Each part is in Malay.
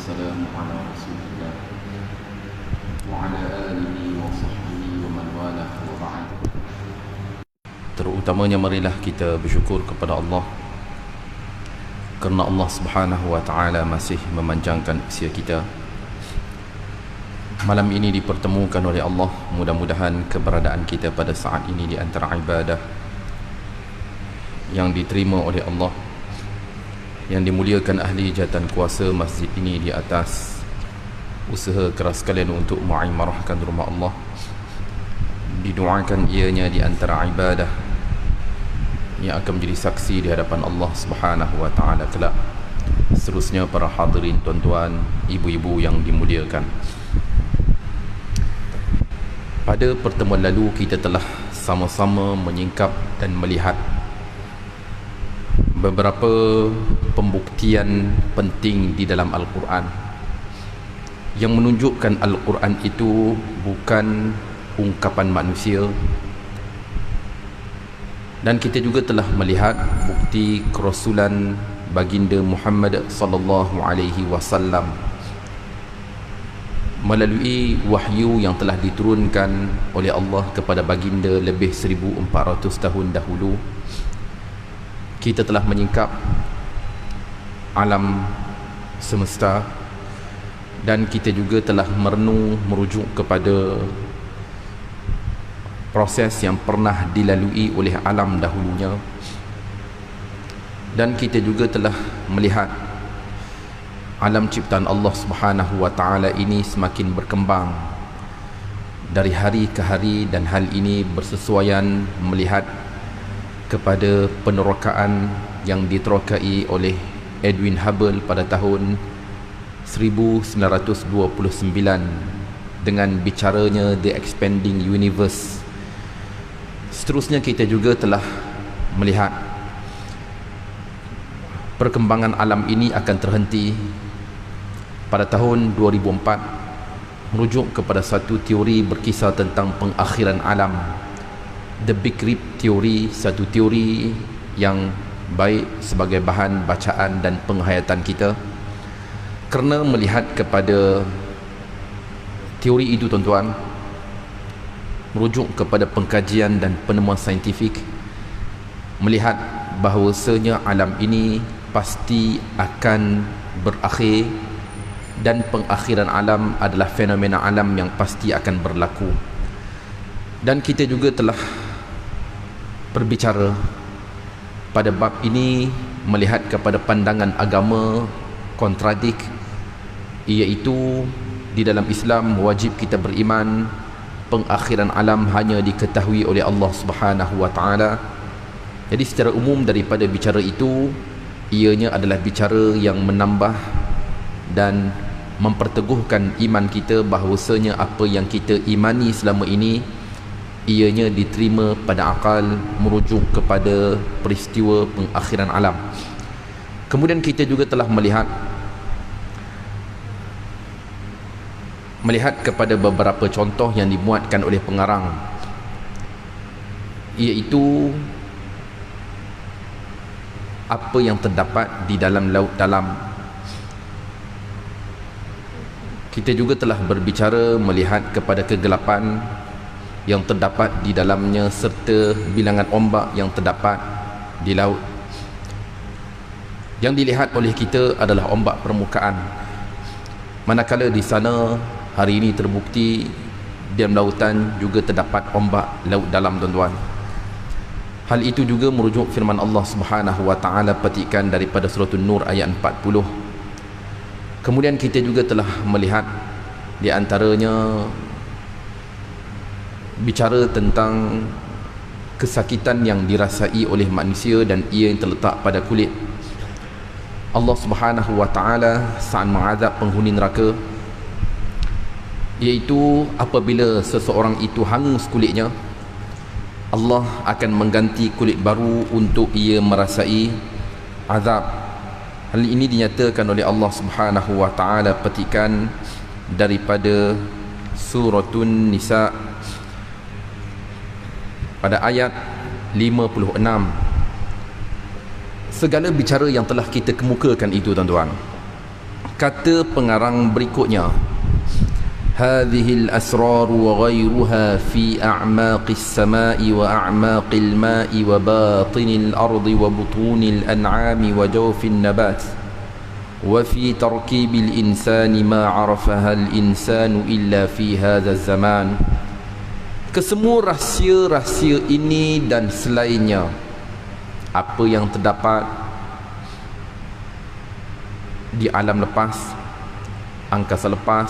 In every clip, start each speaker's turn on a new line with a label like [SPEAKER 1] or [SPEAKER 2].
[SPEAKER 1] والسلام على رسول الله وعلى آله وصحبه ومن والاه وبعد. Terutamanya marilah kita bersyukur kepada Allah kerana Allah Subhanahu wa taala masih memanjangkan usia kita. Malam ini dipertemukan oleh Allah. Mudah-mudahan keberadaan kita pada saat ini di antara ibadah yang diterima oleh Allah, yang dimuliakan ahli jawatan kuasa masjid ini di atas usaha keras kalian untuk muimarahkan rumah Allah. Didoakan ianya di antara ibadah yang akan menjadi saksi di hadapan Allah Subhanahu wa taala kelak. Seterusnya para hadirin, tuan-tuan, ibu-ibu yang dimuliakan. Pada pertemuan lalu kita telah sama-sama menyingkap dan melihat beberapa pembuktian penting di dalam Al-Quran yang menunjukkan Al-Quran itu bukan ungkapan manusia, dan kita juga telah melihat bukti kerasulan baginda Muhammad sallallahu alaihi wasallam melalui wahyu yang telah diturunkan oleh Allah kepada baginda lebih 1400 tahun dahulu. Kita telah menyingkap alam semesta, dan kita juga telah merenung merujuk kepada proses yang pernah dilalui oleh alam dahulunya, dan kita juga telah melihat alam ciptaan Allah Subhanahu wa taala ini semakin berkembang dari hari ke hari, dan hal ini bersesuaian melihat kepada penerokaan yang diterokai oleh Edwin Hubble pada tahun 1929 dengan bicaranya The Expanding Universe. Seterusnya kita juga telah melihat perkembangan alam ini akan terhenti pada tahun 2004 merujuk kepada satu teori berkisar tentang pengakhiran alam, The Big Rip Theory, satu teori yang baik sebagai bahan bacaan dan penghayatan kita. Kerana melihat kepada teori itu, tuan-tuan, merujuk kepada pengkajian dan penemuan saintifik, melihat bahawasanya alam ini pasti akan berakhir, dan pengakhiran alam adalah fenomena alam yang pasti akan berlaku. Dan kita juga telah berbicara pada bab ini melihat kepada pandangan agama kontradik, iaitu di dalam Islam wajib kita beriman pengakhiran alam hanya diketahui oleh Allah Subhanahu wa taala. Jadi secara umum daripada bicara itu, ianya adalah bicara yang menambah dan memperteguhkan iman kita bahawasanya apa yang kita imani selama ini ianya diterima pada akal merujuk kepada peristiwa pengakhiran alam. Kemudian kita juga telah melihat kepada beberapa contoh yang dimuatkan oleh pengarang, iaitu apa yang terdapat di dalam laut dalam. Kita juga telah berbicara melihat kepada kegelapan yang terdapat di dalamnya serta bilangan ombak yang terdapat di laut. Yang dilihat oleh kita adalah ombak permukaan, manakala di sana hari ini terbukti di dalam lautan juga terdapat ombak laut dalam, tuan-tuan. Hal itu juga merujuk firman Allah Subhanahu wa taala petikan daripada surah An-Nur ayat 40. Kemudian kita juga telah melihat di antaranya bicara tentang kesakitan yang dirasai oleh manusia dan ia yang terletak pada kulit. Allah Subhanahu wa taala saat mengazab penghuni neraka, iaitu apabila seseorang itu hangus kulitnya, Allah akan mengganti kulit baru untuk ia merasai azab. Hal ini dinyatakan oleh Allah Subhanahu wa taala petikan daripada suratun Nisa pada ayat 56. Segala bicara yang telah kita kemukakan itu, tuan-tuan, Kata pengarang berikutnya, hadhil asrar wa ghayruha fi a'maqis samai wa a'maqil ma'i wa batinil ardi wa butunil an'ami wa jawfin nabat wa fi tarkibil insani ma 'arafaha al insanu illa fi hadha zaman. Kesemua rahsia-rahsia ini dan selainnya, apa yang terdapat di alam lepas, angkasa lepas,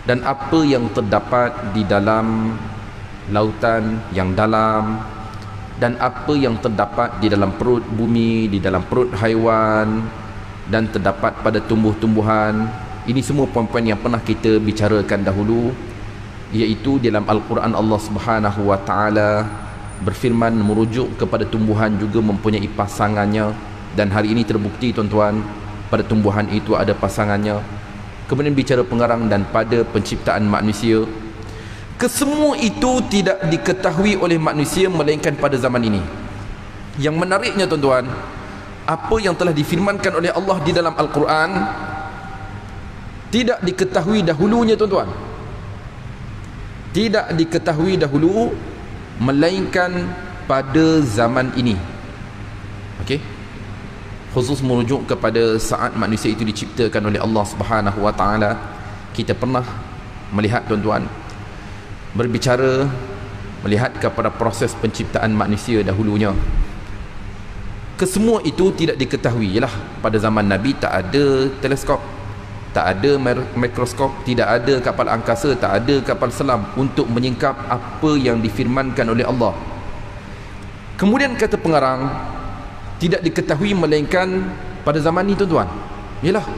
[SPEAKER 1] dan apa yang terdapat di dalam lautan yang dalam, dan apa yang terdapat di dalam perut bumi, di dalam perut haiwan, dan terdapat pada tumbuh-tumbuhan. Ini semua poin-poin yang pernah kita bicarakan dahulu, iaitu dalam Al-Quran Allah Subhanahu wa taala berfirman merujuk kepada tumbuhan juga mempunyai pasangannya, dan hari ini terbukti tuan-tuan, pada tumbuhan itu ada pasangannya. Kemudian bicara pengarang dan pada penciptaan manusia, kesemua itu tidak diketahui oleh manusia melainkan pada zaman ini. Yang menariknya tuan-tuan, apa yang telah difirmankan oleh Allah di dalam Al-Quran tidak diketahui dahulunya tuan-tuan, tidak diketahui dahulu melainkan pada zaman ini. Okey, khusus merujuk kepada saat manusia itu diciptakan oleh Allah Subhanahu wa taala. Kita pernah melihat tuan-tuan, berbicara melihat kepada proses penciptaan manusia dahulunya. Kesemua itu tidak diketahui. Yalah, pada zaman Nabi tak ada teleskop, tak ada mikroskop, tidak ada kapal angkasa, tak ada kapal selam untuk menyingkap apa yang difirmankan oleh Allah. Kemudian kata pengarang, tidak diketahui melainkan pada zaman ini tuan-tuan. Yalah,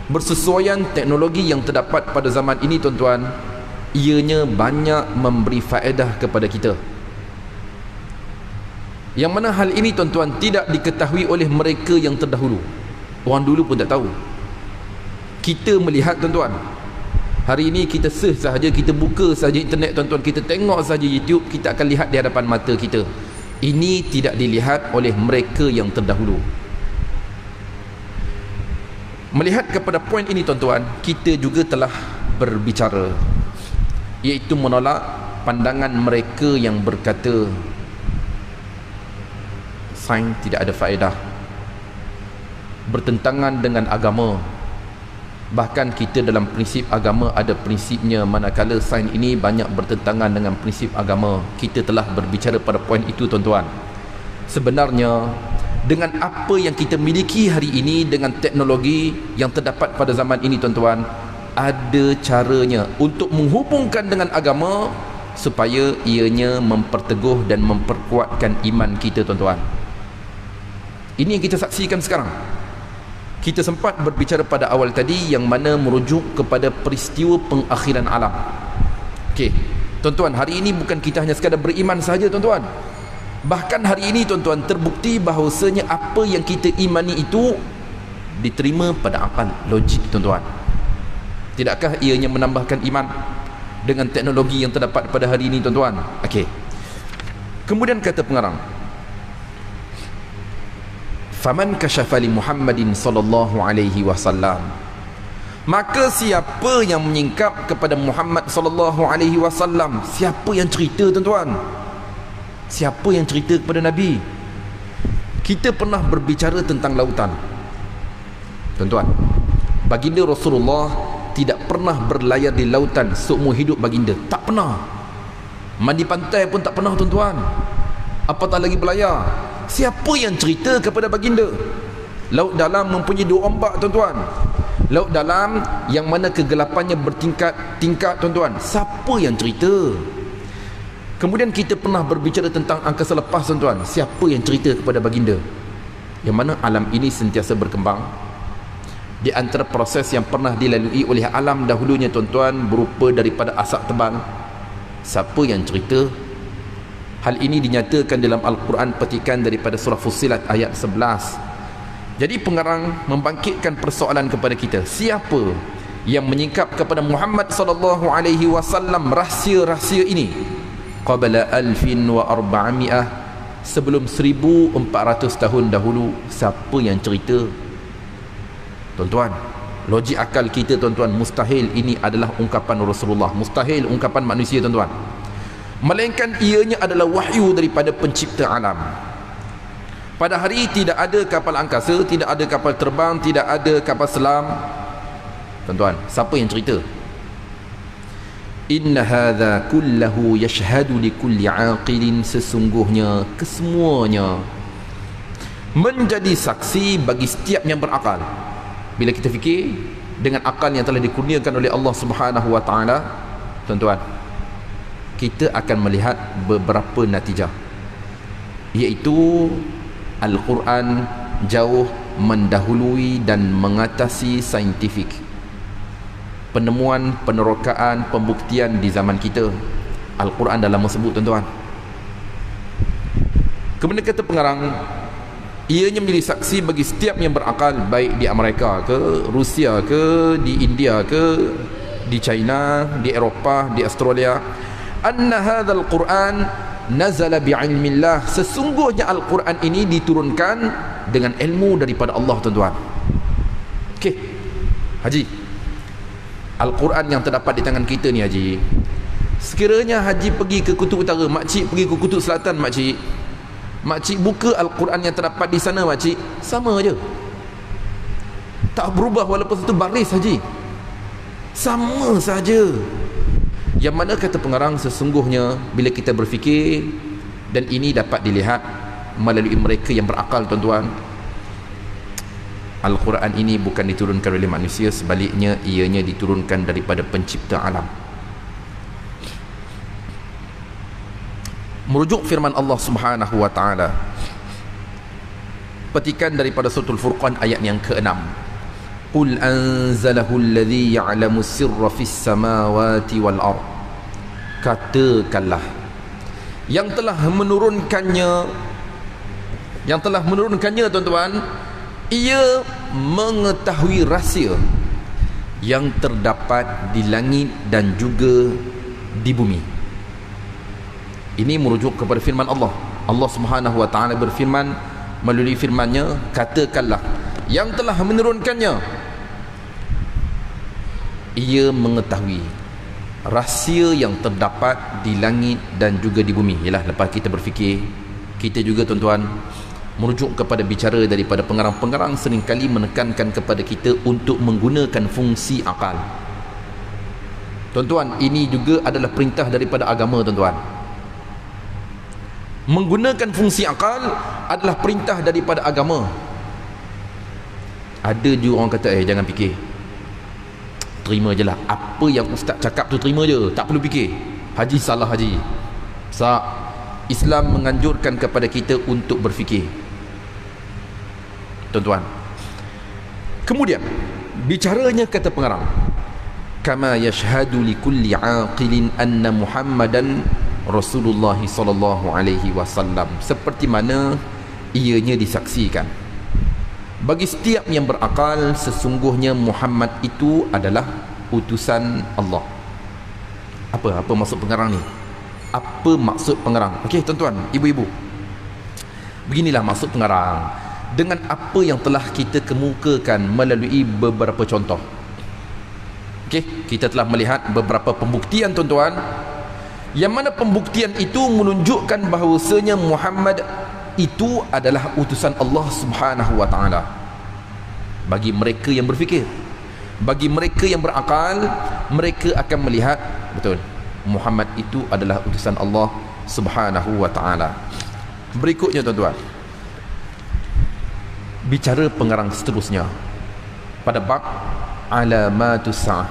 [SPEAKER 1] bersesuaian teknologi yang terdapat pada zaman ini tuan-tuan, ianya banyak memberi faedah kepada kita, yang mana hal ini tuan-tuan tidak diketahui oleh mereka yang terdahulu. Orang dulu pun tak tahu. Kita melihat tuan-tuan, hari ini kita search sahaja, kita buka sahaja internet tuan-tuan, kita tengok sahaja YouTube, kita akan lihat di hadapan mata kita. Ini tidak dilihat oleh mereka yang terdahulu. Melihat kepada poin ini tuan-tuan, kita juga telah berbicara, iaitu menolak pandangan mereka yang berkata sains tidak ada faedah, bertentangan dengan agama. Bahkan kita dalam prinsip agama ada prinsipnya, manakala sains ini banyak bertentangan dengan prinsip agama. Kita telah berbicara pada poin itu tuan-tuan. Sebenarnya dengan apa yang kita miliki hari ini, dengan teknologi yang terdapat pada zaman ini tuan-tuan, ada caranya untuk menghubungkan dengan agama supaya ianya memperteguh dan memperkuatkan iman kita tuan-tuan. Ini yang kita saksikan sekarang. Kita sempat berbicara pada awal tadi yang mana merujuk kepada peristiwa pengakhiran alam. Okey, tuan-tuan, hari ini bukan kita hanya sekadar beriman saja tuan-tuan. Bahkan hari ini tuan-tuan terbukti bahawasanya apa yang kita imani itu diterima pada akal logik tuan-tuan. Tidakkah ianya menambahkan iman dengan teknologi yang terdapat pada hari ini tuan-tuan? Okey. Kemudian kata pengarang, faman kasyafa li Muhammadin sallallahu alaihi wasallam, maka siapa yang menyingkap kepada Muhammad sallallahu alaihi wasallam. Siapa yang cerita tuan-tuan? Siapa yang cerita kepada Nabi? Kita pernah berbicara tentang lautan tuan-tuan. Baginda Rasulullah tidak pernah berlayar di lautan seumur hidup baginda. Tak pernah. Mandi pantai pun tak pernah tuan-tuan, apatah lagi berlayar. Siapa yang cerita kepada baginda? Laut dalam mempunyai 2 ombak tuan-tuan. Laut dalam yang mana kegelapannya bertingkat-tingkat tuan-tuan. Siapa yang cerita? Kemudian kita pernah berbicara tentang angkasa lepas tuan-tuan. Siapa yang cerita kepada baginda? Yang mana alam ini sentiasa berkembang. Di antara proses yang pernah dilalui oleh alam dahulunya tuan-tuan berupa daripada asap tebal. Siapa yang cerita? Hal ini dinyatakan dalam Al-Quran, petikan daripada surah Fussilat ayat 11. Jadi pengarang membangkitkan persoalan kepada kita, siapa yang menyingkap kepada Muhammad sallallahu alaihi wasallam rahsia-rahsia ini qabla 1400, sebelum 1400 tahun dahulu? Siapa yang cerita? Tuan-tuan, Logik akal kita tuan-tuan, mustahil ini adalah ungkapan Rasulullah, mustahil ungkapan manusia tuan-tuan, melainkan ianya adalah wahyu daripada pencipta alam. Pada hari tidak ada kapal angkasa, tidak ada kapal terbang, tidak ada kapal selam. Tuan-tuan, siapa yang cerita? Inna hadha kullahu yashhadu li kulli aqilin, sesungguhnya kesemuanya menjadi saksi bagi setiap yang berakal. Bila kita fikir dengan akal yang telah dikurniakan oleh Allah Subhanahu wa taala, tuan-tuan, kita akan melihat beberapa natijah, iaitu Al-Quran jauh mendahului dan mengatasi saintifik, penemuan, penerokaan, pembuktian di zaman kita. Al-Quran dalam sebut tuan-tuan. Kemudian kata pengarang, ianya menjadi saksi bagi setiap yang berakal, baik di Amerika ke, Rusia ke, di India ke, di China, di Eropah, di Australia, anna hadzal Quran nazala bi'ilmillah, sesungguhnya Al-Quran ini diturunkan dengan ilmu daripada Allah tuan-tuan. Okey, Haji, Al-Quran yang terdapat di tangan kita ni Haji, sekiranya Haji pergi ke Kutub Utara, makcik pergi ke Kutub Selatan, makcik buka Al-Quran yang terdapat di sana, makcik, sama je, tak berubah walaupun satu baris Haji, sama saja. Yang mana kata pengarang, sesungguhnya bila kita berfikir, dan ini dapat dilihat melalui mereka yang berakal tuan-tuan, Al-Quran ini bukan diturunkan oleh manusia, sebaliknya ianya diturunkan daripada pencipta alam. Merujuk firman Allah Subhanahu wa taala, petikan daripada suratul Furqan ayat yang ke-6, qul anzalahu alladhi ya'lamu sirra fis samawati wal ard, katakanlah yang telah menurunkannya tuan-tuan, ia mengetahui rahsia yang terdapat di langit dan juga di bumi. Ini merujuk kepada firman Allah. Allah Subhanahu wa taala berfirman melalui firman-Nya, katakanlah yang telah menurunkannya, ia mengetahui rahsia yang terdapat di langit dan juga di bumi. Yalah, lepas kita berfikir, kita juga tuan-tuan merujuk kepada bicara daripada pengarang-pengarang seringkali menekankan kepada kita untuk menggunakan fungsi akal. Tuan-tuan, ini juga adalah perintah daripada agama tuan-tuan. Menggunakan fungsi akal adalah perintah daripada agama. Ada juga orang kata, jangan fikir, terima je lah, apa yang ustaz cakap tu terima je, tak perlu fikir. Haji, salah Haji. Islam menganjurkan kepada kita untuk berfikir tuan-tuan. Kemudian bicaranya kata pengarang, kama yashhadu li kulli aqilin anna Muhammadan Rasulullah sallallahu alaihi wasallam, seperti mana ianya disaksikan bagi setiap yang berakal, sesungguhnya Muhammad itu adalah utusan Allah. Apa maksud pengarang ni? Apa maksud pengarang? Okey tuan-tuan, ibu-ibu, beginilah maksud pengarang dengan apa yang telah kita kemukakan melalui beberapa contoh. Okey, kita telah melihat beberapa pembuktian tuan-tuan, yang mana pembuktian itu menunjukkan bahawasanya Muhammad itu adalah utusan Allah Subhanahu wa taala. Bagi mereka yang berfikir, bagi mereka yang berakal, mereka akan melihat betul Muhammad itu adalah utusan Allah Subhanahu wa taala. Berikutnya tuan-tuan, bicara pengarang seterusnya pada bab alamatus sa'ah.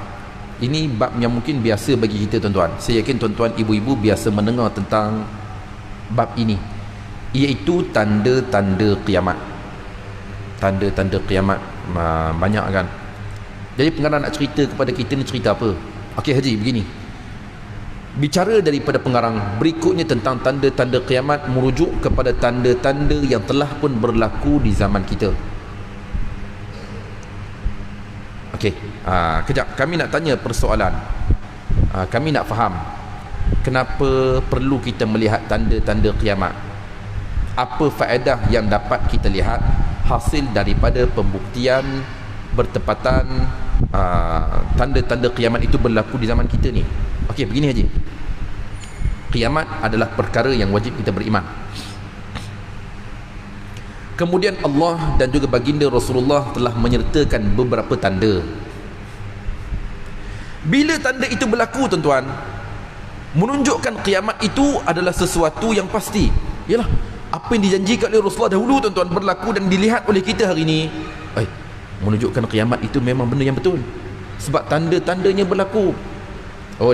[SPEAKER 1] Ini bab yang mungkin biasa bagi kita tuan-tuan. Saya yakin tuan-tuan ibu-ibu biasa mendengar tentang bab ini, iaitu tanda-tanda kiamat. Tanda-tanda kiamat banyak kan. Jadi pengarang nak cerita kepada kita ni cerita apa? Okey Haji, begini. Bicara daripada pengarang berikutnya tentang tanda-tanda kiamat, merujuk kepada tanda-tanda yang telah pun berlaku di zaman kita. Okey, kejap, kami nak tanya persoalan. Kami nak faham kenapa perlu kita melihat tanda-tanda kiamat. Apa faedah yang dapat kita lihat hasil daripada pembuktian bertepatan tanda-tanda kiamat itu berlaku di zaman kita ni. Okey, begini Haji. Kiamat adalah perkara yang wajib kita beriman. Kemudian Allah dan juga baginda Rasulullah telah menyertakan beberapa tanda. Bila tanda itu berlaku tuan-tuan, menunjukkan kiamat itu adalah sesuatu yang pasti. Yalah, apa yang dijanjikan oleh Rasulullah dahulu tuan-tuan berlaku dan dilihat oleh kita hari ini. Menunjukkan kiamat itu memang benda yang betul. Sebab tanda-tandanya berlaku.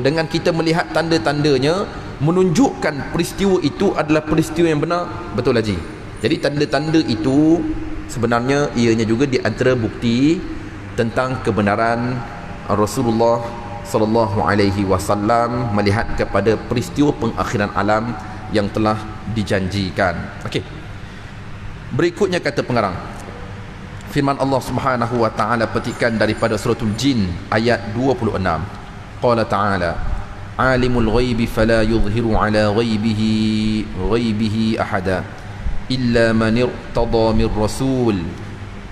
[SPEAKER 1] Dengan kita melihat tanda-tandanya, menunjukkan peristiwa itu adalah peristiwa yang benar. Betul Haji. Jadi tanda-tanda itu sebenarnya ianya juga di antara bukti tentang kebenaran Rasulullah sallallahu alaihi wasallam melihat kepada peristiwa pengakhiran alam yang telah dijanjikan. Okey. Berikutnya kata pengarang, firman Allah Subhanahu wa taala petikan daripada suratul Jin ayat 26. Qala ta'ala, alimul ghaibi fala yuzhiru ala ghaibihi ahada illa man irtada min rasul.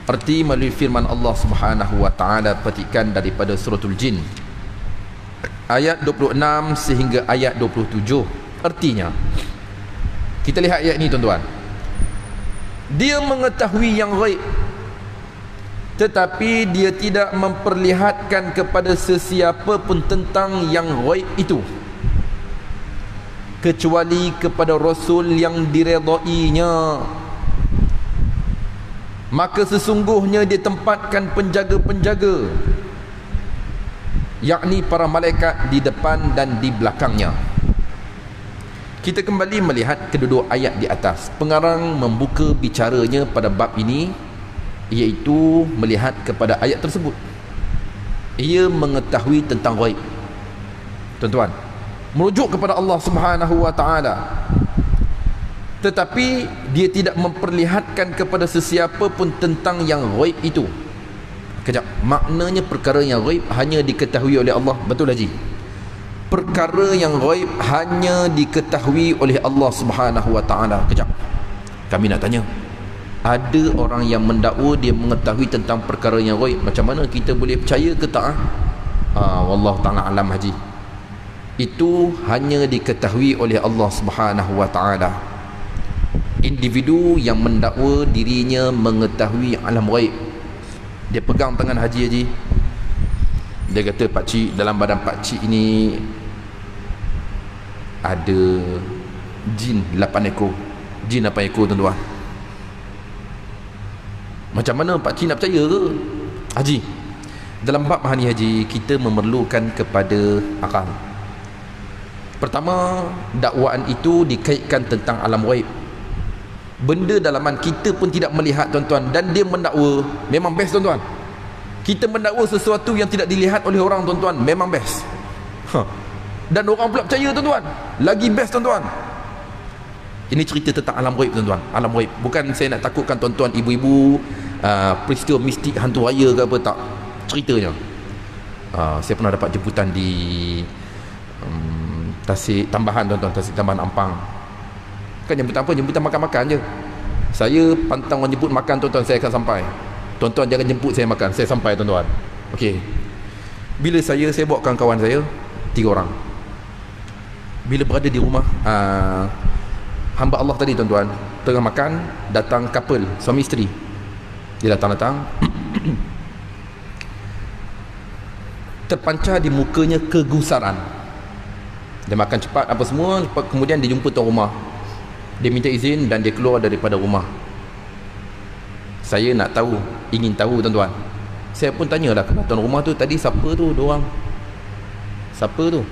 [SPEAKER 1] Arti melalui firman Allah Subhanahu wa taala petikan daripada suratul Jin ayat 26 sehingga ayat 27. Artinya, kita lihat ayat ni tuan-tuan. Dia mengetahui yang ghaib, tetapi dia tidak memperlihatkan kepada sesiapa pun tentang yang ghaib itu, kecuali kepada Rasul yang diredainya. Maka sesungguhnya dia tempatkan penjaga-penjaga, yakni para malaikat di depan dan di belakangnya. Kita kembali melihat kedua ayat di atas. Pengarang membuka bicaranya pada bab ini, iaitu melihat kepada ayat tersebut. Ia mengetahui tentang ghaib. Tuan-tuan, merujuk kepada Allah Subhanahu wa taala, tetapi dia tidak memperlihatkan kepada sesiapa pun tentang yang ghaib itu. Kejap, maknanya perkara yang ghaib hanya diketahui oleh Allah. Betul Haji? Perkara yang ghaib hanya diketahui oleh Allah Subhanahu wa taala. Kejap, kami nak tanya, ada orang yang mendakwa dia mengetahui tentang perkara yang ghaib, macam mana kita boleh percaya ke tak? Wallahu ta'ala alam Haji. Itu hanya diketahui oleh Allah Subhanahu wa taala. Individu yang mendakwa dirinya mengetahui alam ghaib, dia pegang tangan Haji, dia kata, pakcik, dalam badan pakcik ini ada jin 8 ekor. Jin 8 ekor tuan-tuan. Macam mana pakcik nak percaya ke? Haji, dalam bab ni Haji, kita memerlukan kepada akal. Pertama, dakwaan itu dikaitkan tentang alam ghaib, benda dalaman kita pun tidak melihat tuan-tuan, dan dia mendakwa. Memang best tuan-tuan. Kita mendakwa sesuatu yang tidak dilihat oleh orang tuan-tuan, memang best. Dan orang pula percaya tuan-tuan, lagi best tuan-tuan. Ini cerita tentang alam ghaib tuan-tuan. Alam ghaib, bukan saya nak takutkan tuan-tuan ibu-ibu peristiwa mistik hantu raya ke apa, tak. Ceritanya, saya pernah dapat jemputan di Tasik Tambahan tuan-tuan, Tasik Tambahan Ampang. Kan jemputan apa? Jemputan makan-makan je. Saya pantang orang jemput makan tuan-tuan, saya akan sampai. Tuan-tuan jangan jemput saya makan, saya sampai tuan-tuan. Okey. Bila saya bawa kawan-kawan saya 3 orang. Bila berada di rumah hamba Allah tadi tuan-tuan, tengah makan, datang couple, suami isteri. Dia datang-datang terpancar di mukanya kegusaran. Dia makan cepat apa semua, kemudian dia jumpa tuan rumah. Dia minta izin dan dia keluar daripada rumah. Saya nak tahu, ingin tahu tuan-tuan. Saya pun tanyalah kepada tuan rumah tu, tadi siapa tu diorang? Siapa tu?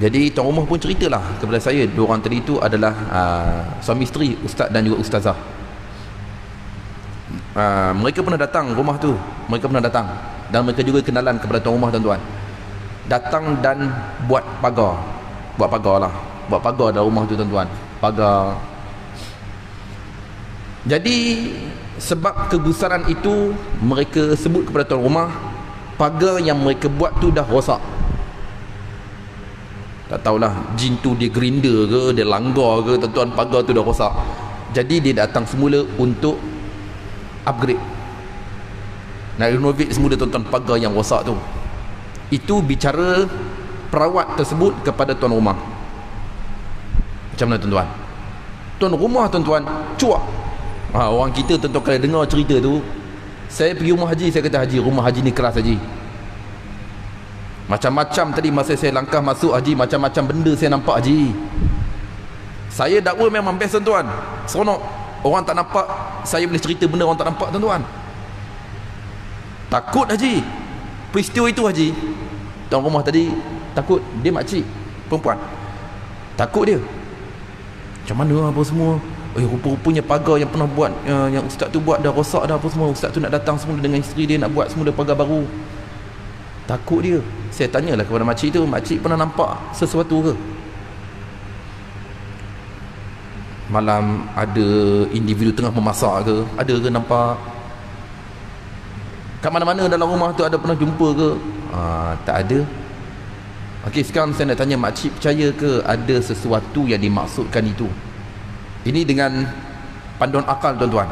[SPEAKER 1] Jadi tuan rumah pun ceritalah kepada saya, diorang tadi tu adalah suami isteri, ustaz dan juga ustazah. Mereka pernah datang rumah tu. Mereka pernah datang, dan mereka juga kenalan kepada tuan rumah tuan-tuan. Datang dan buat pagar. Buat pagar dalam rumah tu tuan-tuan. Pagar. Jadi sebab kegusaran itu, mereka sebut kepada tuan rumah, pagar yang mereka buat tu dah rosak. Tak tahulah jin tu dia grinder ke, dia langgar ke tuan-tuan, pagar tu dah rosak. Jadi dia datang semula untuk upgrade. nak renovate semula tuan-tuan pagar yang rosak tu. Itu bicara perawat tersebut kepada tuan rumah. Macam mana tuan-tuan? Tuan rumah tuan-tuan cuak. Orang kita tuan-tuan kalau dengar cerita tu, saya pergi rumah haji, saya kata haji, rumah haji ni keras haji. Macam-macam tadi masa saya langkah masuk haji, macam-macam benda saya nampak haji. Saya dakwa memang best tuan-tuan, seronok. Orang tak nampak, saya boleh cerita benda orang tak nampak tuan-tuan. Takut haji peristiwa itu haji. Tuan rumah tadi takut, dia makcik perempuan, takut dia. Macam mana apa semua, rupa-rupanya pagar yang pernah buat, yang ustaz tu buat dah rosak dah apa semua. Ustaz tu nak datang semula dengan isteri dia, nak buat semula pagar baru. Takut dia. Saya tanyalah kepada makcik tu, makcik pernah nampak sesuatu ke? Malam ada individu tengah memasak ke? Ada ke nampak? Kat mana-mana dalam rumah tu ada pernah jumpa ke? Tak ada. Okey, sekarang saya nak tanya, makcik percaya ke ada sesuatu yang dimaksudkan itu? Ini dengan panduan akal tuan-tuan.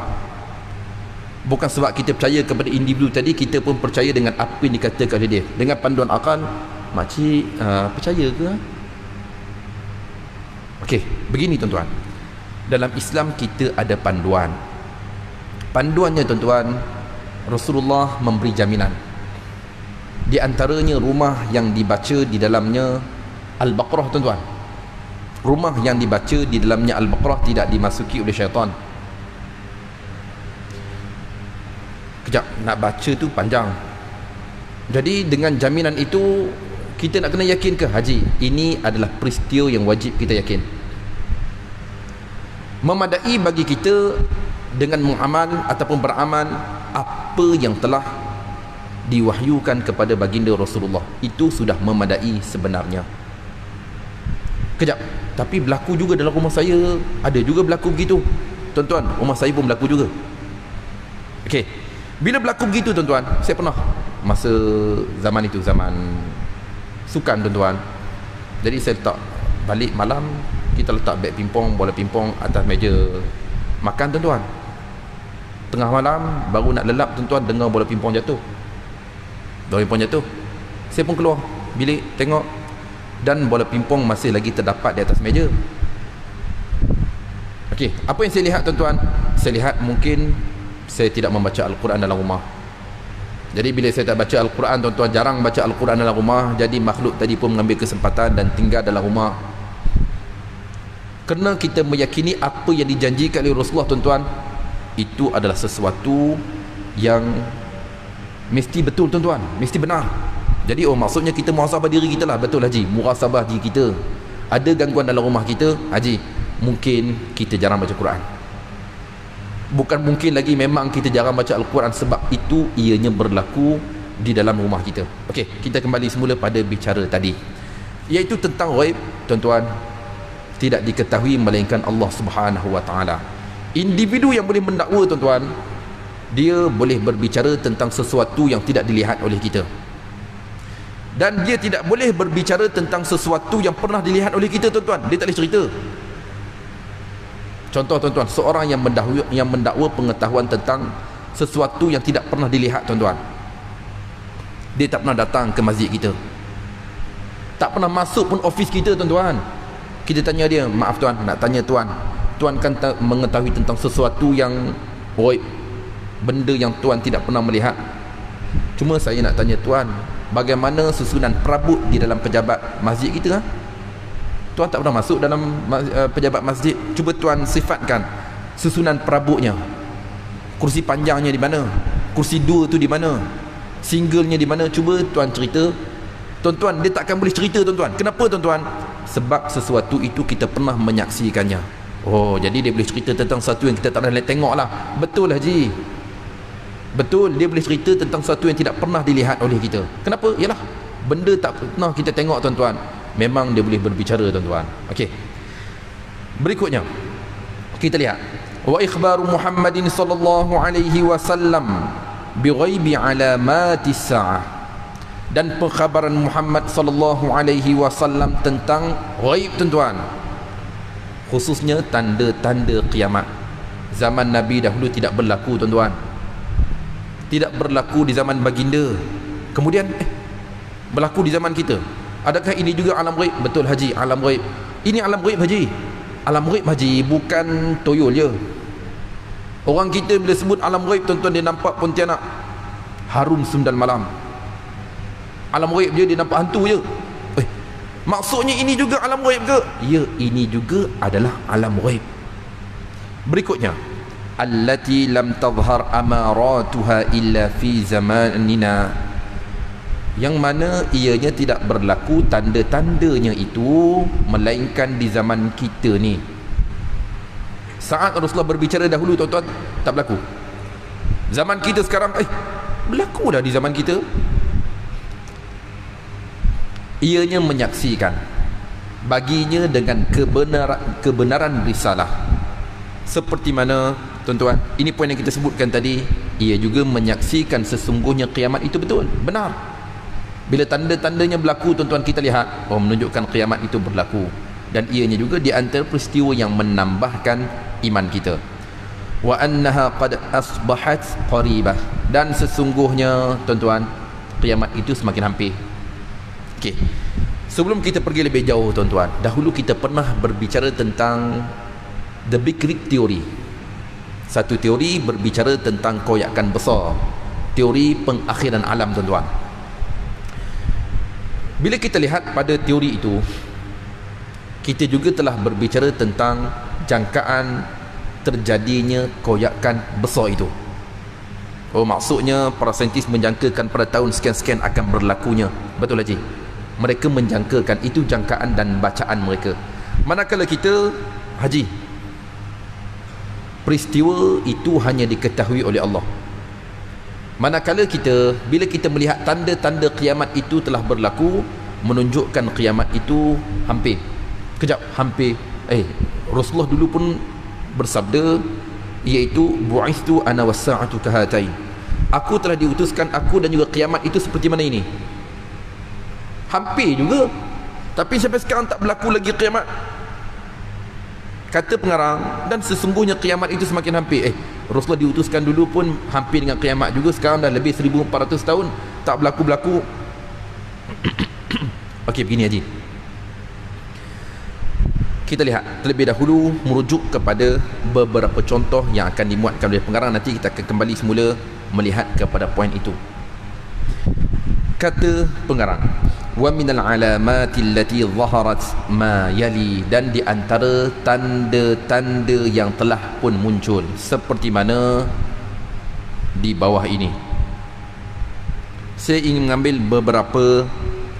[SPEAKER 1] Bukan sebab kita percaya kepada individu tadi, kita pun percaya dengan apa yang dikatakan oleh dia. Dengan panduan akal, makcik percaya ke? Okey, begini tuan-tuan. Dalam Islam kita ada panduan. Panduannya tuan-tuan, Rasulullah memberi jaminan. Di antaranya rumah yang dibaca di dalamnya Al-Baqarah tuan-tuan. Rumah yang dibaca di dalamnya Al-Baqarah tidak dimasuki oleh syaitan. Kejap, nak baca tu panjang. Jadi dengan jaminan itu, kita nak kena yakin ke haji? Ini adalah peristiwa yang wajib kita yakin. Memadai bagi kita dengan mengamal ataupun beramal apa yang telah diwahyukan kepada baginda Rasulullah. Itu sudah memadai sebenarnya. Kejap, tapi berlaku juga dalam rumah saya. Ada juga berlaku begitu tuan-tuan, rumah saya pun berlaku juga. Okey, bila berlaku begitu tuan-tuan, saya pernah masa zaman itu, zaman sukan tuan-tuan. Jadi saya letak balik malam, kita letak beg pingpong, bola pingpong atas meja makan tuan-tuan. Tengah malam baru nak lelap tuan-tuan, dengar bola pingpong jatuh. Bola pingpong jatuh, saya pun keluar bilik tengok, dan bola pingpong masih lagi terdapat di atas meja. Okey, apa yang saya lihat tuan-tuan? Saya lihat mungkin saya tidak membaca Al-Quran dalam rumah. Jadi bila saya tak baca Al-Quran tuan-tuan, jarang baca Al-Quran dalam rumah, jadi makhluk tadi pun mengambil kesempatan dan tinggal dalam rumah. Kerana kita meyakini apa yang dijanjikan oleh Rasulullah tuan-tuan, itu adalah sesuatu yang mesti betul tuan-tuan, mesti benar. Jadi maksudnya kita muhasabah diri kita lah. Betul haji, muhasabah diri kita. Ada gangguan dalam rumah kita haji, mungkin kita jarang baca Quran. Bukan mungkin lagi, memang kita jarang baca Al-Quran, sebab itu ianya berlaku di dalam rumah kita. Okey, kita kembali semula pada bicara tadi, iaitu tentang ghaib tuan-tuan, tidak diketahui melainkan Allah Subhanahu wa taala. Individu yang boleh mendakwa tuan-tuan, dia boleh berbicara tentang sesuatu yang tidak dilihat oleh kita, dan dia tidak boleh berbicara tentang sesuatu yang pernah dilihat oleh kita tuan-tuan. Dia tak boleh cerita. Contoh tuan-tuan, seorang yang mendakwa pengetahuan tentang sesuatu yang tidak pernah dilihat tuan-tuan, dia tak pernah datang ke masjid kita, tak pernah masuk pun office kita tuan-tuan. Kita tanya dia, maaf tuan, nak tanya tuan, tuan kan mengetahui tentang sesuatu yang ghaib, benda yang tuan tidak pernah melihat. Cuma saya nak tanya tuan, bagaimana susunan perabot di dalam pejabat masjid kita? Tuan tak pernah masuk dalam pejabat masjid. Cuba tuan sifatkan susunan perabotnya. Kursi panjangnya di mana? Kursi dua tu di mana? Singlenya di mana? Cuba tuan cerita. Tuan-tuan, dia takkan boleh cerita tuan-tuan. Kenapa tuan-tuan? Sebab sesuatu itu kita pernah menyaksikannya. Oh, jadi dia boleh cerita tentang sesuatu yang kita tak pernah tengok lah. Betul haji, betul, dia boleh cerita tentang sesuatu yang tidak pernah dilihat oleh kita. Kenapa? Yalah, benda tak pernah kita tengok tuan-tuan, memang dia boleh berbicara tuan-tuan. Okey, berikutnya kita lihat, wa ikhbaru Muhammadin sallallahu alaihi wasallam bi ghaibi alamatis saah, dan pengkhabaran Muhammad sallallahu alaihi wasallam tentang ghaib tuan-tuan, khususnya tanda-tanda kiamat. Zaman Nabi dahulu tidak berlaku tuan-tuan. tidak berlaku di zaman baginda, kemudian berlaku di zaman kita. Adakah ini juga alam ghaib? Betul haji, alam ghaib. Ini alam ghaib haji. Alam ghaib haji bukan toyol je. Orang kita bila sebut alam ghaib, tuan-tuan, dia nampak Pontianak harum 9 malam. Alam ghaib je, dia nampak hantu je. Maksudnya ini juga alam ghaib ke? Ya, ini juga adalah alam ghaib. Berikutnya, allati lam tadhhar amaratuha illa fi zamanina, yang mana ianya tidak berlaku tanda-tandanya itu melainkan di zaman kita ni. Saat Rasulullah berbicara dahulu, tuan-tuan, tak berlaku. Zaman kita sekarang berlaku dah di zaman kita. Ianya menyaksikan baginya dengan kebenaran risalah. Seperti mana, tuan-tuan, ini poin yang kita sebutkan tadi, ia juga menyaksikan sesungguhnya kiamat itu betul, benar. Bila tanda-tandanya berlaku, tuan-tuan, kita lihat menunjukkan kiamat itu berlaku. Dan ianya juga di antara peristiwa yang menambahkan iman kita. Wa annaha qad asbahat qaribah, dan sesungguhnya, tuan-tuan, kiamat itu semakin hampir. Okey. Sebelum kita pergi lebih jauh, tuan-tuan, dahulu kita pernah berbicara tentang the Big Rip Theory. Satu teori berbicara tentang koyakan besar, teori pengakhiran alam, tuan-tuan. Bila kita lihat pada teori itu, kita juga telah berbicara tentang jangkaan terjadinya koyakan besar itu. Maksudnya para saintis menjangkakan pada tahun sekian-sekian akan berlakunya. Betul haji? Mereka menjangkakan, itu jangkaan dan bacaan mereka. Manakala kita, haji, peristiwa itu hanya diketahui oleh Allah. Manakala kita, bila kita melihat tanda-tanda kiamat itu telah berlaku, menunjukkan kiamat itu hampir. Kejap, hampir. Rasulullah dulu pun bersabda, iaitu bu'ithtu ana was-sa'atu kahatain. Aku telah diutuskan, aku dan juga kiamat itu seperti mana ini. Hampir juga, tapi sampai sekarang tak berlaku lagi kiamat. Kata pengarang, dan sesungguhnya kiamat itu semakin hampir. Rasulullah diutuskan dulu pun hampir dengan kiamat juga, sekarang dah lebih 1400 tahun tak berlaku-berlaku. Okey, begini haji, kita lihat terlebih dahulu merujuk kepada beberapa contoh yang akan dimuatkan oleh pengarang. Nanti kita akan kembali semula melihat kepada poin itu. Kata pengarang, wa minal alamati allati zaharat ma yali, dan di antara tanda-tanda yang telah pun muncul seperti mana di bawah ini. Saya ingin mengambil beberapa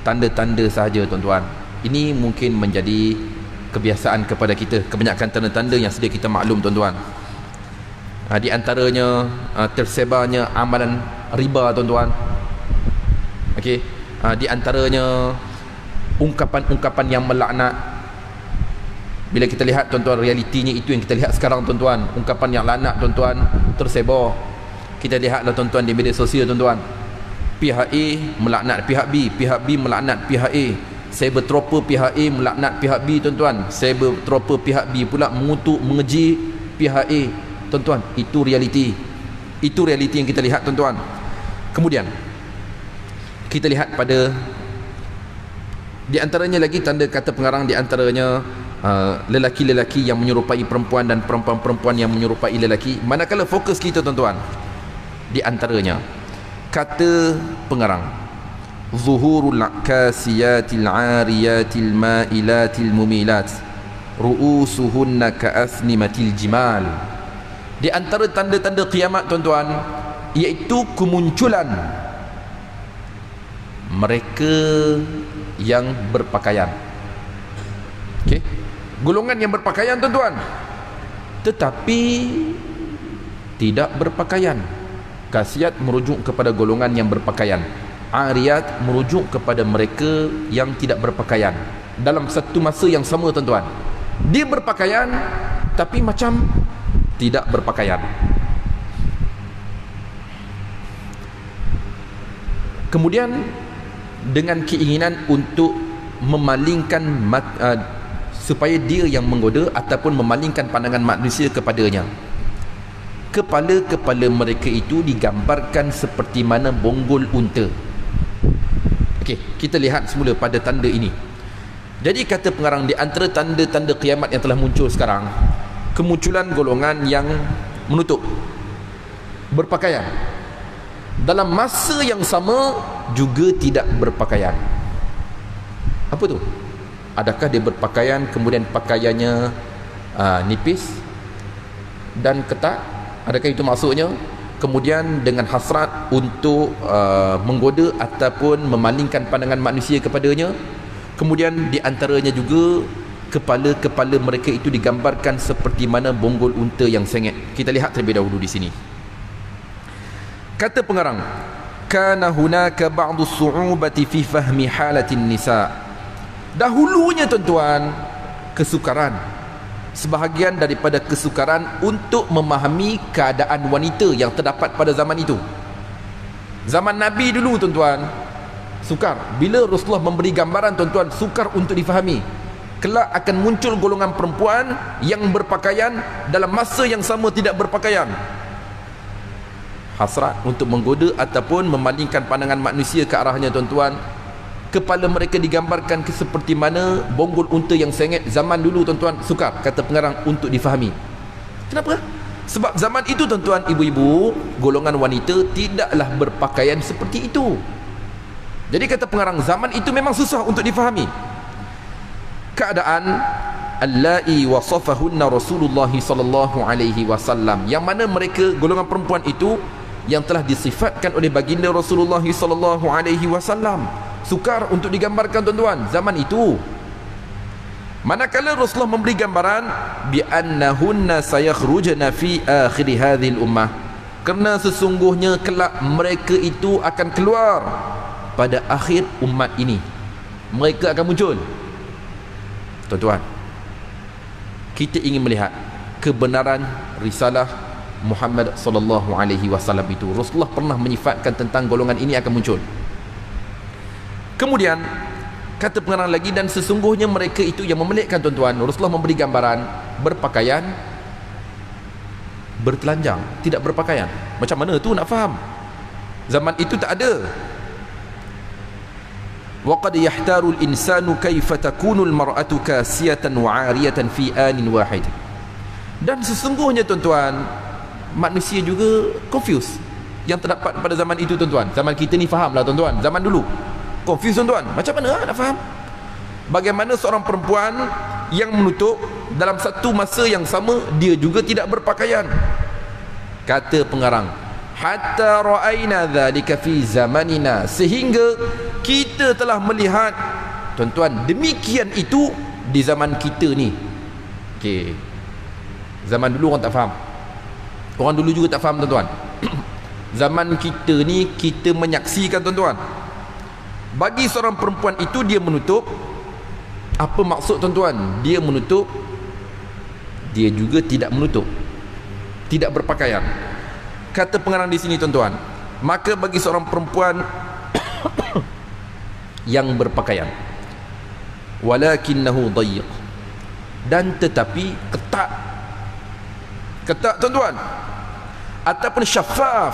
[SPEAKER 1] tanda-tanda sahaja, tuan-tuan. Ini mungkin menjadi kebiasaan kepada kita, kebanyakan tanda-tanda yang sedia kita maklum, tuan-tuan. Di antaranya tersebarnya amalan riba, tuan-tuan. Okey, di antaranya ungkapan-ungkapan yang melaknat. Bila kita lihat, tuan-tuan, realitinya itu yang kita lihat sekarang, tuan-tuan. Ungkapan yang laknat, tuan-tuan, tersebar. Kita lihatlah, tuan-tuan, di media sosial, tuan-tuan. Pihak A melaknat pihak B, pihak B melaknat pihak A. Cybertroper pihak A melaknat pihak B, tuan-tuan. Cybertroper pihak B pula mengutuk, mengeji pihak A, tuan-tuan. Itu realiti. Itu realiti yang kita lihat, tuan-tuan. Kemudian kita lihat pada di antaranya lagi tanda, kata pengarang, di antaranya lelaki-lelaki yang menyerupai perempuan dan perempuan-perempuan yang menyerupai lelaki. Manakala fokus kita, tuan-tuan, di antaranya kata pengarang, zuhurul kasiyatil ariyatil mailatil mumilat ru'usuhunna ka'asnimatil jimal. Di antara tanda-tanda kiamat, tuan-tuan, iaitu kemunculan mereka yang berpakaian. Okey, golongan yang berpakaian, tuan-tuan, tetapi tidak berpakaian. Kasiat merujuk kepada golongan yang berpakaian, ariyat merujuk kepada mereka yang tidak berpakaian. Dalam satu masa yang sama, tuan-tuan, dia berpakaian tapi macam tidak berpakaian. Kemudian dengan keinginan untuk memalingkan supaya dia yang menggoda ataupun memalingkan pandangan manusia kepadanya. kepala-kepala mereka itu digambarkan seperti mana bonggol unta. Okey, kita lihat semula pada tanda ini. Jadi kata pengarang, di antara tanda-tanda kiamat yang telah muncul sekarang, kemunculan golongan yang menutup, berpakaian, dalam masa yang sama juga tidak berpakaian. Apa tu? Adakah dia berpakaian kemudian pakaiannya nipis dan ketat? Adakah itu maksudnya? Kemudian dengan hasrat untuk menggoda ataupun memalingkan pandangan manusia kepadanya. Kemudian di antaranya juga kepala-kepala mereka itu digambarkan seperti mana bonggol unta yang sengit. Kita lihat terlebih dahulu di sini. Kata pengarang, kana hunaka ba'du su'ubati fi fahmi halatin nisa. Dahulunya tuan-tuan, kesukaran, sebahagian daripada kesukaran untuk memahami keadaan wanita yang terdapat pada zaman itu. Zaman Nabi dulu tuan-tuan, sukar. Bila Rasulullah memberi gambaran tuan-tuan, sukar untuk difahami. Kelak akan muncul golongan perempuan yang berpakaian, dalam masa yang sama tidak berpakaian. Hasrat untuk menggoda ataupun memalingkan pandangan manusia ke arahnya tuan-tuan. Kepala mereka digambarkan seperti mana bonggol unta yang sengit. Zaman dulu tuan-tuan, sukar, kata pengarang, untuk difahami. Kenapa? Sebab zaman itu tuan-tuan, ibu-ibu, golongan wanita tidaklah berpakaian seperti itu. Jadi kata pengarang, zaman itu memang susah untuk difahami. Keadaan allai wasafahunna Rasulullah sallallahu alaihi wasallam, yang mana mereka, golongan perempuan itu, yang telah disifatkan oleh baginda Rasulullah sallallahu alaihi wasallam, sukar untuk digambarkan tuan-tuan zaman itu. Manakala Rasulullah memberi gambaran bi annahunna sayakhrujna fi akhir hadhil ummah, kerana sesungguhnya kelak mereka itu akan keluar pada akhir umat ini. Mereka akan muncul. Tuan-tuan, kita ingin melihat kebenaran risalah Muhammad sallallahu alaihi wasallam itu. Rasulullah pernah menyifatkan tentang golongan ini akan muncul. Kemudian kata pengarang lagi, dan sesungguhnya mereka itu yang memelihkan tuan-tuan. Rasulullah memberi gambaran berpakaian, bertelanjang, tidak berpakaian. Macam mana tu nak faham? Zaman itu tak ada. Wa qad yahtaru al-insanu kaifa takunu al-mar'atu kasiyatan wa 'ariyatan fi anin wahid. Dan sesungguhnya tuan-tuan, manusia juga confused yang terdapat pada zaman itu tuan-tuan. Zaman kita ni fahamlah tuan-tuan, zaman dulu confused tuan-tuan. Macam mana nak faham? Bagaimana seorang perempuan yang menutup dalam satu masa yang sama dia juga tidak berpakaian. Kata pengarang, hatta ra'ayna dhalika fi zamanina, sehingga kita telah melihat tuan-tuan demikian itu di zaman kita ni. Okey, zaman dulu orang tak faham, orang dulu juga tak faham tuan-tuan. Zaman kita ni kita menyaksikan tuan-tuan, bagi seorang perempuan itu dia menutup. Apa maksud tuan-tuan? Dia menutup, dia juga tidak menutup, tidak berpakaian. Kata pengarang di sini tuan-tuan, maka bagi seorang perempuan yang berpakaian, walakinnahu dayyiq, dan tetapi ketat, ketat tuan-tuan, ataupun syafaf.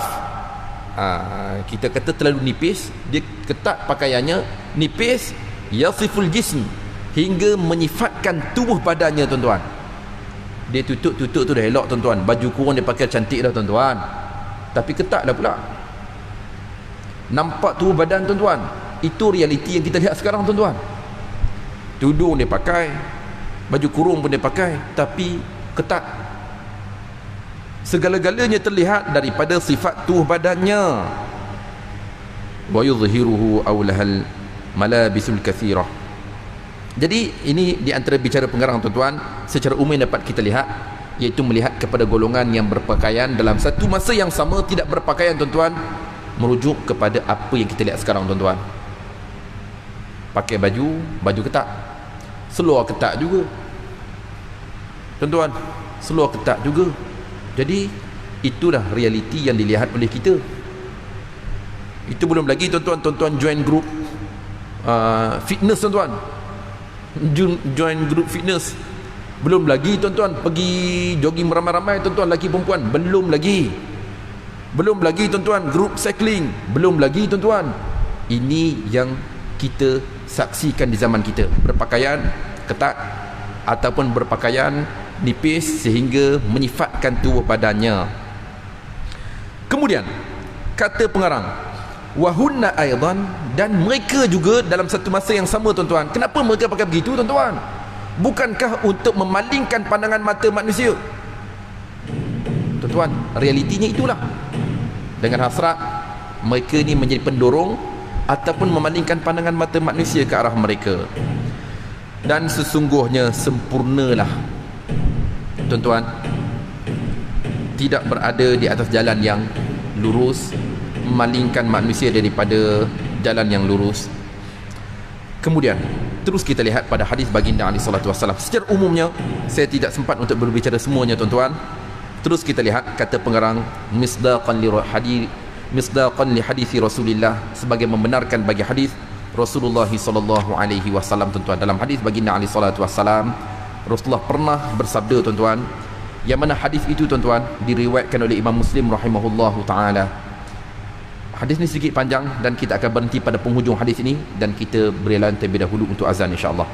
[SPEAKER 1] Kita kata terlalu nipis, dia ketat pakaiannya, nipis, yasiful jism, hingga menyifatkan tubuh badannya tuan-tuan. Dia tutup tu dah elok tuan-tuan, baju kurung dia pakai cantik dah tuan-tuan, tapi ketat dah pula, nampak tubuh badan tuan-tuan. Itu realiti yang kita lihat sekarang tuan-tuan. Tudung dia pakai, baju kurung pun dia pakai, tapi ketat. Segala-galanya terlihat daripada sifat tubuh badannya. Wa yudhiruhu awlahal malabisul kathirah. Jadi ini di antara bicara pengarang tuan-tuan, secara umum dapat kita lihat, iaitu melihat kepada golongan yang berpakaian dalam satu masa yang sama tidak berpakaian tuan-tuan, merujuk kepada apa yang kita lihat sekarang tuan-tuan. Pakai baju ketat, seluar ketat juga tuan-tuan, seluar ketat juga. Jadi itulah realiti yang dilihat oleh kita. Itu belum lagi tuan-tuan join group fitness tuan-tuan, join group fitness, Belum lagi tuan-tuan pergi jogging ramai-ramai tuan-tuan, lelaki perempuan, belum lagi. Belum lagi tuan-tuan grup cycling, belum lagi tuan-tuan. Ini yang kita saksikan di zaman kita, berpakaian ketat ataupun berpakaian nipis sehingga menyifatkan tubuh badannya. Kemudian kata pengarang, wahunna aidan, dan mereka juga dalam satu masa yang sama tuan-tuan. Kenapa mereka pakai begitu tuan-tuan? Bukankah untuk memalingkan pandangan mata manusia? Tuan-tuan, realitinya itulah. Dengan hasrat mereka ni menjadi pendorong ataupun memalingkan pandangan mata manusia ke arah mereka. Dan sesungguhnya sempurnalah tuan-tuan, tidak berada di atas jalan yang lurus, memalingkan manusia daripada jalan yang lurus. Kemudian terus kita lihat pada hadis baginda alaihi salatu wasallam. Secara umumnya saya tidak sempat untuk berbicara semuanya tuan-tuan. Terus kita lihat kata pengarang, misdaqan li hadis Rasulillah, sebagai membenarkan bagi hadis Rasulullah sallallahu alaihi wasallam tuan-tuan. Dalam hadis baginda alaihi salatu wasallam, Rasulullah pernah bersabda tuan-tuan, yang mana hadis itu tuan-tuan diriwayatkan oleh Imam Muslim rahimahullahu taala. Hadis ni sedikit panjang dan kita akan berhenti pada penghujung hadis ini dan kita berilan terlebih dahulu untuk azan insya-Allah.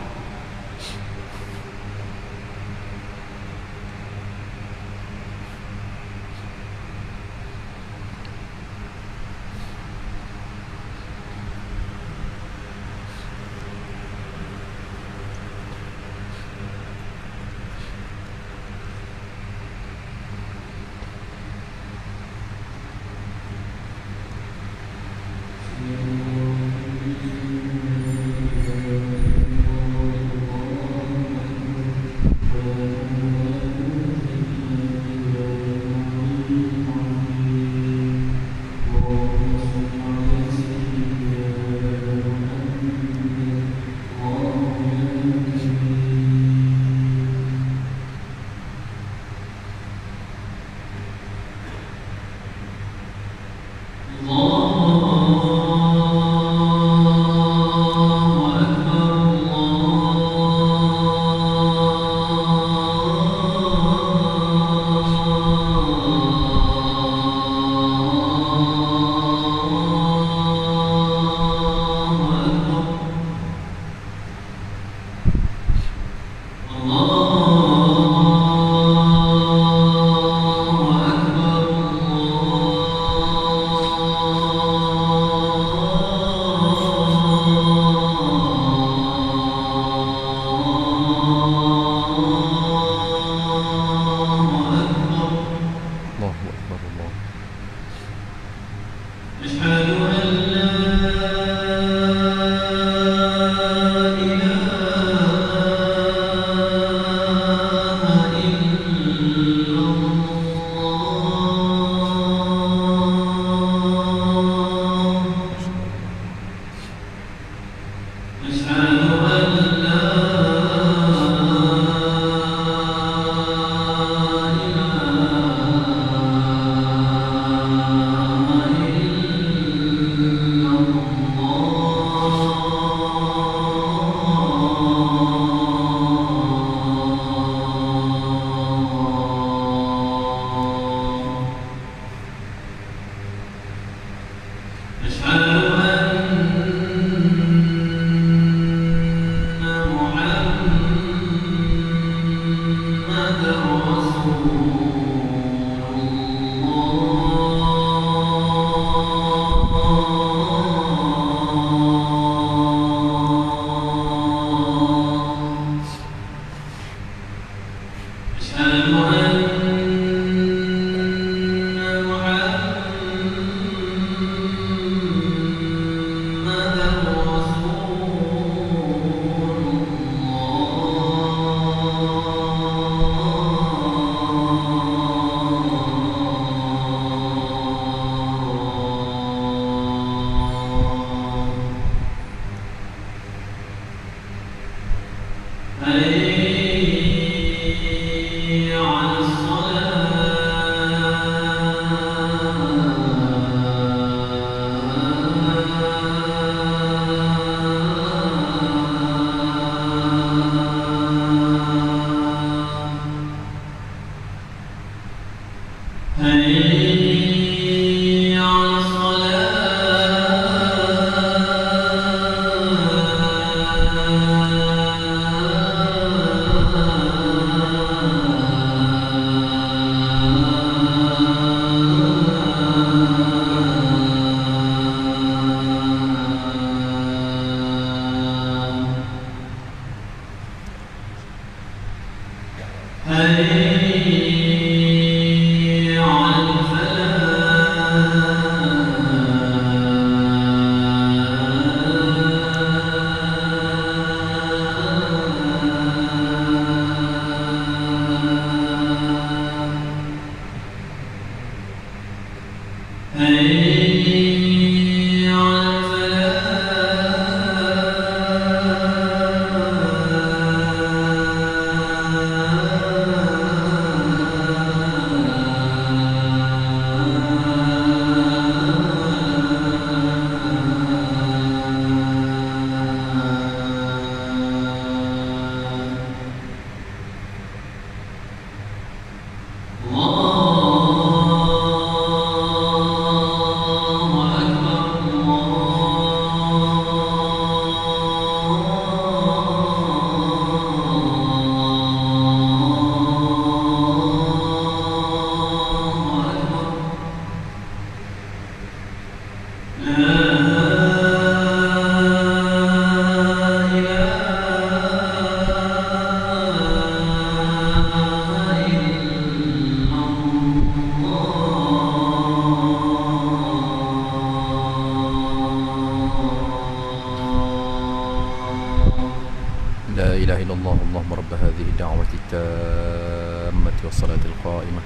[SPEAKER 1] لا إله إلا الله اللهم رب هذه الدعوة التامة والصلاة القائمة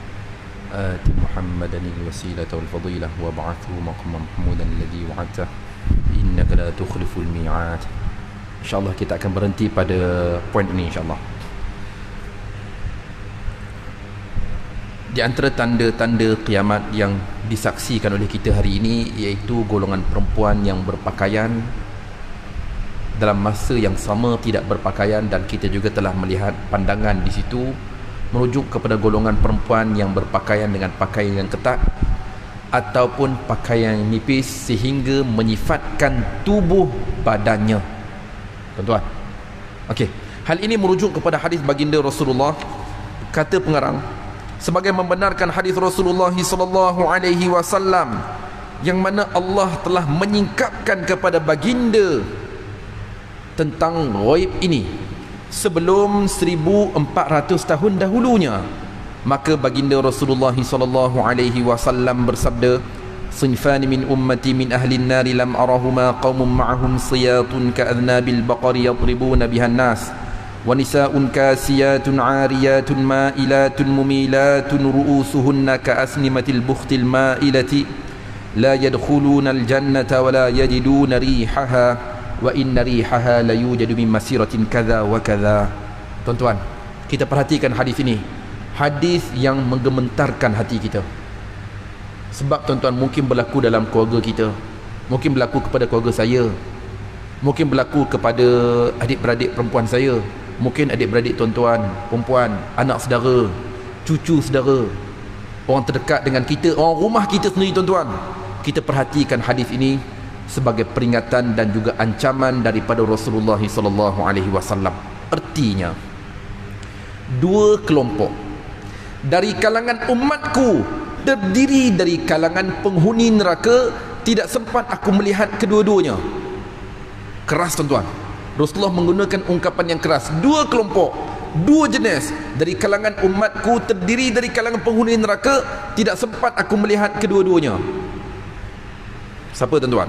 [SPEAKER 1] آت محمدا الوسيلة والفضيلة وابعثه مقاما محمودا الذي وعدته إنك لا تخلف الميعاد. InsyaAllah kita akan berhenti pada poin ini insyaAllah. Di antara tanda-tanda kiamat yang disaksikan oleh kita hari ini iaitu golongan perempuan yang berpakaian dalam masa yang sama tidak berpakaian, dan kita juga telah melihat pandangan di situ merujuk kepada golongan perempuan yang berpakaian dengan pakaian yang ketat ataupun pakaian yang nipis sehingga menyifatkan tubuh badannya. Tuan-tuan, okey, hal ini merujuk kepada hadis baginda Rasulullah. Kata pengarang, sebagai membenarkan hadis Rasulullah sallallahu alaihi wasallam yang mana Allah telah menyingkapkan kepada baginda tentang ghaib ini sebelum 1400 tahun dahulunya. Maka baginda Rasulullah sallallahu alaihi wasallam bersabda, "Sinfani min ummati min ahli an-nar lam arahuma qaumun ma'ahum siyatun ka'adnabil baqari yadribuna bihan nas wa nisa'un kasiyatun 'ariyatun ma'ilatun mumilatun ru'usuhunna ka'asnimatil bukhtil ma'ilati la yadkhuluna al-jannata wa la yajiduna rihaha wa inna rihaha la yujadu min masiratin kadza wa kadza." Tuan-tuan, kita perhatikan hadis ini, hadis yang menggementarkan hati kita. Sebab tuan-tuan, mungkin berlaku dalam keluarga kita, mungkin berlaku kepada keluarga saya, mungkin berlaku kepada adik-beradik perempuan saya, mungkin adik-beradik tuan-tuan perempuan, anak saudara, cucu saudara, orang terdekat dengan kita, orang rumah kita sendiri. Tuan-tuan, kita perhatikan hadis ini sebagai peringatan dan juga ancaman daripada Rasulullah sallallahu alaihi wasallam. Artinya, dua kelompok dari kalangan umatku terdiri dari kalangan penghuni neraka, tidak sempat aku melihat kedua-duanya. Keras tuan-tuan, Rasulullah menggunakan ungkapan yang keras. Dua kelompok, dua jenis dari kalangan umatku terdiri dari kalangan penghuni neraka, tidak sempat aku melihat kedua-duanya. Siapa tuan-tuan?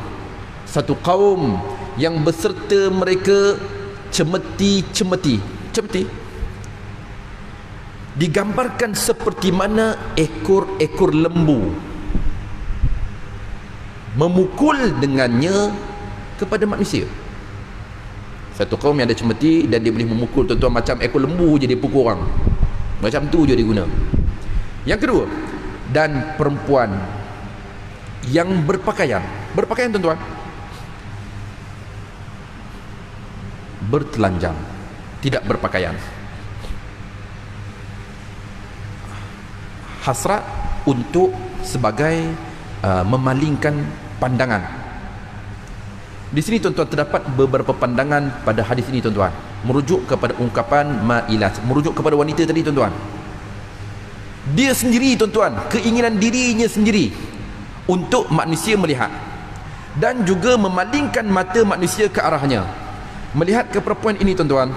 [SPEAKER 1] Satu kaum yang beserta mereka cemeti digambarkan seperti mana ekor-ekor lembu memukul dengannya kepada manusia. Satu kaum yang ada cemeti dan dia boleh memukul tuan-tuan macam ekor lembu je dia pukul orang. Macam tu je dia guna. Yang kedua, dan perempuan yang berpakaian tuan-tuan, bertelanjang, tidak berpakaian, hasrat untuk sebagai memalingkan pandangan. Di sini tuan-tuan terdapat beberapa pandangan pada hadis ini tuan-tuan, merujuk kepada ungkapan ma'ilat, merujuk kepada wanita tadi tuan-tuan. Dia sendiri tuan-tuan, keinginan dirinya sendiri untuk manusia melihat dan juga memalingkan mata manusia ke arahnya. Melihat ke perempuan ini tuan-tuan,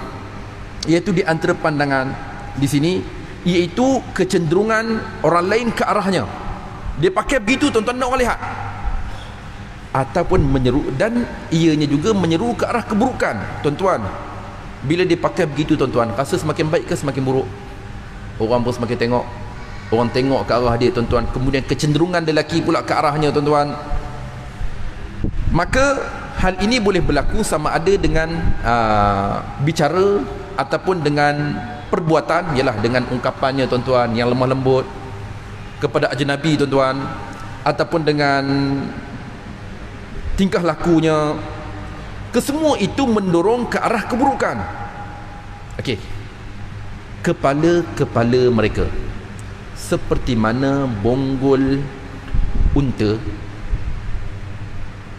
[SPEAKER 1] iaitu di antara pandangan di sini, iaitu kecenderungan orang lain ke arahnya. Dia pakai begitu tuan-tuan, nak orang lihat, ataupun menyeru, dan ianya juga menyeru ke arah keburukan. Tuan-tuan, bila dia pakai begitu tuan-tuan, rasa semakin baik ke semakin buruk? Orang pun semakin tengok, orang tengok ke arah dia tuan-tuan, kemudian kecenderungan lelaki pula ke arahnya tuan-tuan. Maka hal ini boleh berlaku sama ada dengan bicara ataupun dengan perbuatan, ialah dengan ungkapannya tuan-tuan yang lemah lembut kepada ajnabi tuan-tuan, ataupun dengan tingkah lakunya. Kesemua itu mendorong ke arah keburukan. Okey, kepala-kepala mereka seperti mana bonggol unta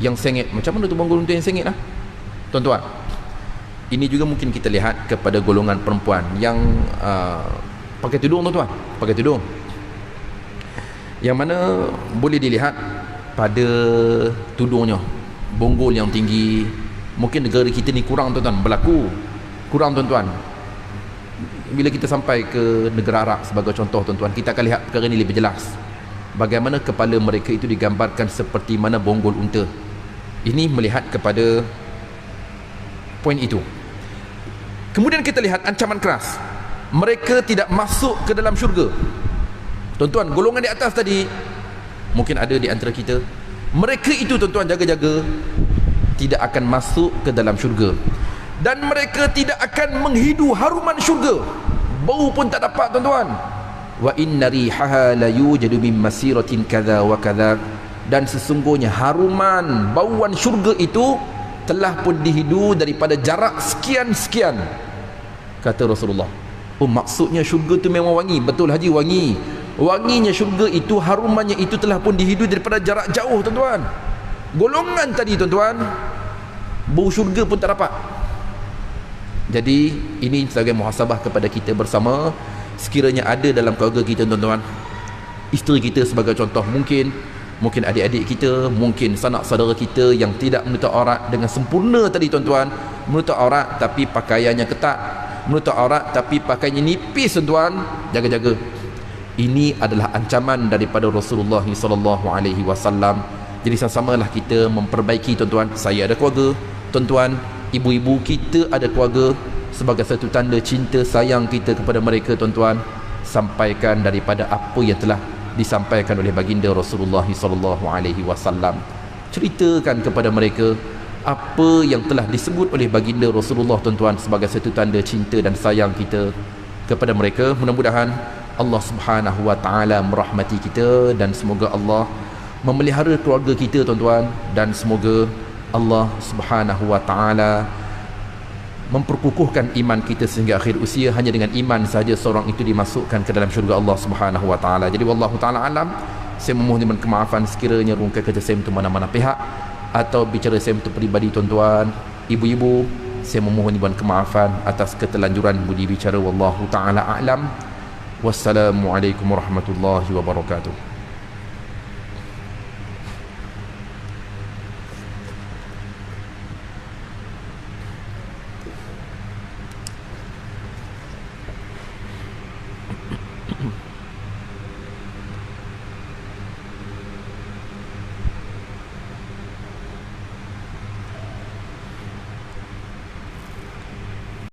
[SPEAKER 1] yang sengit. Macam mana tu bonggol unta yang sengit lah tuan-tuan? Ini juga mungkin kita lihat kepada golongan perempuan yang pakai tudung tuan-tuan, pakai tudung, yang mana boleh dilihat pada tudungnya bonggol yang tinggi. Mungkin negara kita ni kurang tuan-tuan, berlaku kurang tuan-tuan. Bila kita sampai ke negara Arab sebagai contoh tuan-tuan, kita akan lihat perkara ini lebih jelas, bagaimana kepala mereka itu digambarkan seperti mana bonggol unta. Ini melihat kepada poin itu. Kemudian kita lihat ancaman keras, mereka tidak masuk ke dalam syurga. Tuan-tuan, golongan di atas tadi, mungkin ada di antara kita, mereka itu tuan-tuan jaga-jaga tidak akan masuk ke dalam syurga, dan mereka tidak akan menghidu haruman syurga, bau pun tak dapat tuan-tuan. Wa inna rihaha la yujadu min masiratin kadza wa kadza, dan sesungguhnya haruman bauan syurga itu telah pun dihidu daripada jarak sekian-sekian, kata Rasulullah. Oh, maksudnya syurga tu memang wangi. Betul haji, wangi. Wanginya syurga itu, harumannya itu telah pun dihidu daripada jarak jauh tuan-tuan. Golongan tadi tuan-tuan, bau syurga pun tak dapat. Jadi ini sebagai muhasabah kepada kita bersama. Sekiranya ada dalam keluarga kita tuan-tuan, isteri kita sebagai contoh, mungkin adik-adik kita, mungkin sanak saudara kita yang tidak menutup aurat dengan sempurna tadi tuan-tuan, menutup aurat tapi pakaiannya ketat, menutup aurat tapi pakaiannya nipis tuan-tuan, jaga-jaga. Ini adalah ancaman daripada Rasulullah SAW. Jadi sama-samalah kita memperbaiki tuan-tuan. Saya ada keluarga, tuan-tuan, ibu-ibu kita ada keluarga, sebagai satu tanda cinta sayang kita kepada mereka tuan-tuan, sampaikan daripada apa yang telah disampaikan oleh baginda Rasulullah SAW. Ceritakan kepada mereka apa yang telah disebut oleh baginda Rasulullah tuan-tuan sebagai satu tanda cinta dan sayang kita kepada mereka. Mudah-mudahan Allah Subhanahu wa taala merahmati kita, dan semoga Allah memelihara keluarga kita tuan-tuan, dan semoga Allah Subhanahu wa taala memperkukuhkan iman kita sehingga akhir usia. Hanya dengan iman sahaja seorang itu dimasukkan ke dalam syurga Allah Subhanahu wa taala. Jadi wallahu taala alam. Saya memohon dengan kemaafan sekiranya rungkai kerja saya untuk mana-mana pihak atau bicara saya untuk peribadi tuan-tuan, ibu-ibu. Saya memohon dengan kemaafan atas ketelanjuran budi bicara. Wallahu taala alam. Wassalamualaikum warahmatullahi wabarakatuh.